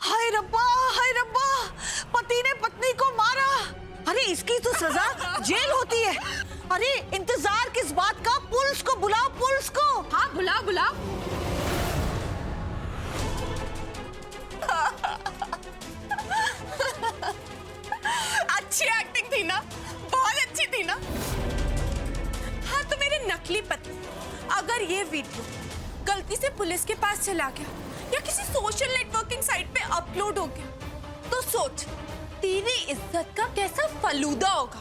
हाय रब्बा, हाय रब्बा, पति ने पत्नी को मारा। अरे इसकी तो सजा जेल होती है। अरे इंतजार किस बात का? पुलिस को बुलाओ, पुलिस को। हाँ बुलाओ बुलाओ। अच्छी एक्टिंग थी ना, बहुत अच्छी थी ना। हाँ तो मेरे नकली पति, अगर ये वीडियो गलती से पुलिस के पास चला गया या किसी सोशल नेटवर्किंग साइट पे अपलोड हो गया तो सोच तेरी इज्जत का कैसा फलूदा होगा।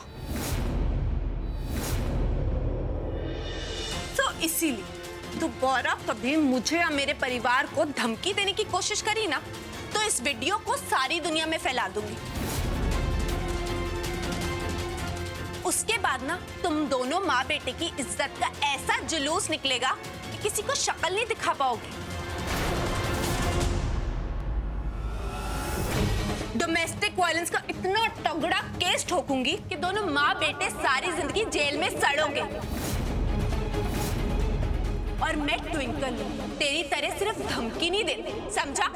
तो इसीलिए दोबारा कभी मुझे या मेरे परिवार को धमकी देने की कोशिश करी ना तो इस वीडियो को सारी दुनिया में फैला दूंगी। उसके बाद ना तुम दोनों माँ बेटे की इज्जत का ऐसा जुलूस निकलेगा कि किसी को शक्ल नहीं दिखा पाओगे। डोमेस्टिक वायलेंस का इतना तगड़ा केस ठोकूंगी कि दोनों माँ बेटे सारी जिंदगी जेल में सड़ोगे। और मैं ट्विंकल तेरी तरह सिर्फ धमकी नहीं देती, समझा?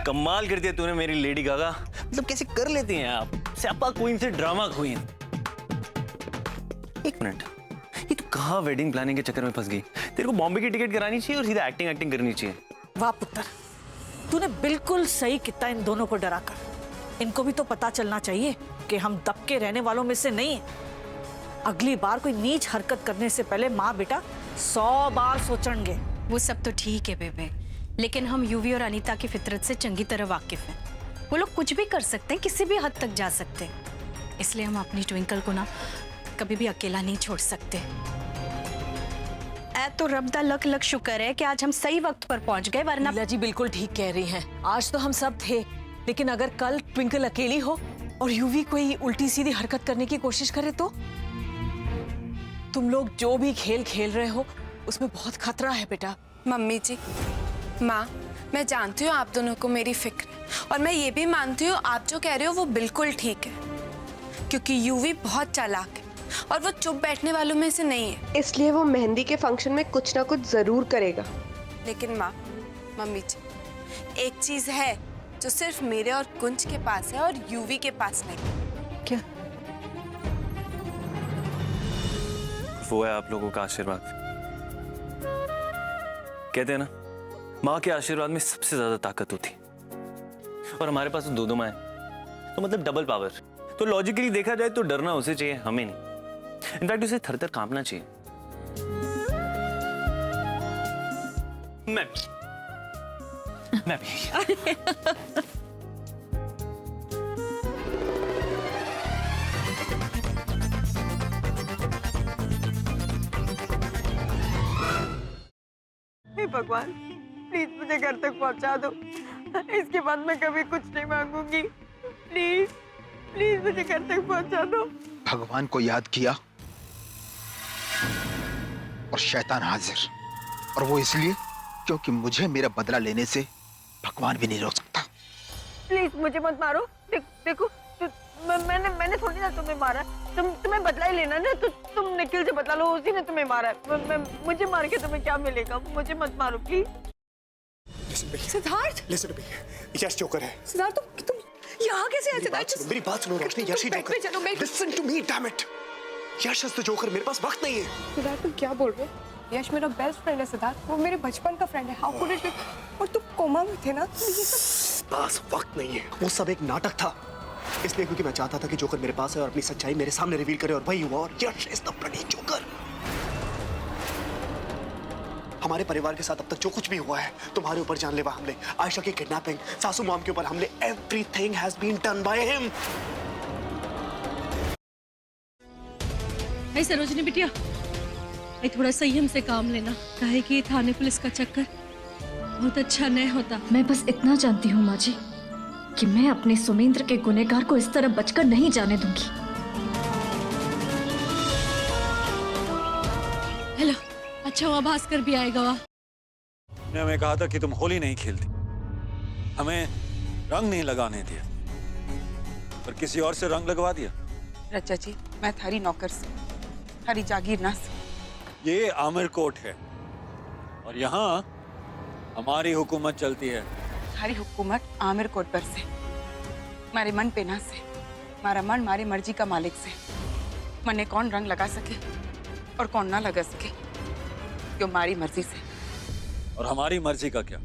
कमाल करती है तूने मेरी लेडी गागा। मतलब कैसे कर लेती हैं आप? स्यापा क्वीन से ड्रामा क्वीन। एक मिनट, ये तू कहाँ वेडिंग प्लानिंग के चक्कर में फंस गई? तेरे को बॉम्बे की टिकट करानी चाहिए और सीधा एक्टिंग करनी चाहिए। वाह पुत्र, तूने बिल्कुल सही किया इन दोनों को डराकर। इनको भी तो पता चलना चाहिए कि हम दबके रहने वालों में से नहीं है। अगली बार कोई नीच हरकत करने से पहले माँ बेटा 100 बार सोचेंगे। वो सब तो ठीक है बेबे, लेकिन हम यूवी और अनीता की फितरत से चंगी तरह वाकिफ हैं। वो लोग कुछ भी कर सकते हैं, किसी भी हद तक जा सकते हैं। इसलिए हम अपनी ट्विंकल को ना कभी भी अकेला नहीं छोड़ सकते। तो रब दा लक लक शुक्र है कि आज हम सही वक्त पर पहुंच गए, वरना लीला जी बिल्कुल ठीक कह रही हैं। आज तो हम सब थे, लेकिन अगर कल ट्विंकल अकेली हो और यूवी कोई उल्टी सीधी हरकत करने की कोशिश करे तो? तुम लोग जो भी खेल खेल रहे हो उसमें बहुत खतरा है बेटा। मम्मी जी, माँ, मैं जानती हूँ आप दोनों को मेरी फिक्र है और मैं ये भी मानती हूँ आप जो कह रहे हो वो बिल्कुल ठीक है, क्योंकि यूवी बहुत चालाक है और वो चुप बैठने वालों में से नहीं है। इसलिए वो मेहंदी के फंक्शन में कुछ ना कुछ जरूर करेगा। लेकिन माँ, मम्मी जी, एक चीज है जो सिर्फ मेरे और कुंज के पास है और यूवी के पास नहीं। क्या? वो है आप लोगों का आशीर्वाद। कहते हैं ना, माँ के आशीर्वाद में सबसे ज्यादा ताकत होती है। और हमारे पास तो दो माँ है, तो मतलब डबल पावर। तो लॉजिकली देखा जाए तो डरना उसे चाहिए, हमें नहीं। इनफैक्ट उसे थर थर कांपना चाहिए। मैं भी हे भगवान, प्लीज मुझे घर तक पहुंचा दो। इसके बाद मैं कभी कुछ नहीं मांगूंगी। प्लीज प्लीज मुझे घर तक पहुंचा दो। भगवान को याद किया और शैतान हाजिर, और वो इसलिए क्योंकि मुझे मेरा बदला लेने से भगवान भी नहीं रोक सकता। प्लीज मुझे मत मारो। देखो मैंने थोड़ी ना तुम्हें मारा। तुम्हें बदला ही लेना ना, तो तुम निखिल से बदला लो, उसी ने तुम्हें मारा है। मुझे मार के तुम्हें क्या मिलेगा? मुझे मत मारो प्लीज। सिद्धार्थ, यश जोकर है। सिद्धार्थ तुम यहाँ कैसे आए? मेरी बात सुनो रोशनी, यश ही joker. Listen to me, damn it. Yash is the joker. मेरे पास वक्त नहीं है। सिद्धार्थ तुम क्या बोल रहे हो? यश मेरा बेस्ट फ्रेंड है सिद्धार्थ, वो मेरे बचपन का फ्रेंड है। How could it? और तुम कोमा में थे ना, ये सब पास वक्त नहीं है। वो सब एक नाटक था, इसलिए क्योंकि मैं चाहता था कि जोकर मेरे पास है और अपनी सच्चाई मेरे सामने रिवील करे, और वही हुआ। और यश इज द ब्लडी जोकर। हमारे परिवार के साथ अब तक जो कुछ भी हुआ है, तुम्हारे ऊपर जानलेवा हमले, आयशा की किडनैपिंग, सासू मॉम के ऊपर हमले, everything has been done by him. भाई सरोजनी बिटिया, भाई थोड़ा संयम से काम लेना, काहे कि थाने पुलिस का चक्कर बहुत अच्छा नहीं होता। मैं बस इतना जानती हूँ माँ जी कि मैं अपने सुमेंद्र के गुनहगार को इस तरह बचकर नहीं जाने दूंगी। हेलो, अच्छा हुआ भास्कर भी आएगा। वहाँ ने हमें कहा था कि तुम होली नहीं खेलती, हमें रंग नहीं लगाने दिया। और किसी और से रंग लगवा दिया। रचा जी, मैं थारी नौकर से, थारी जागीर ना से। ये आमिर कोट है और यहाँ हमारी हुकूमत चलती है। थारी हुकूमत आमिर कोट पर से, मारे मन पे ना से। मारा मन मारी मर्जी का मालिक से। मने कौन रंग लगा सके और कौन ना लगा सके, क्यों मारी मर्जी से। और हमारी मर्जी का क्या?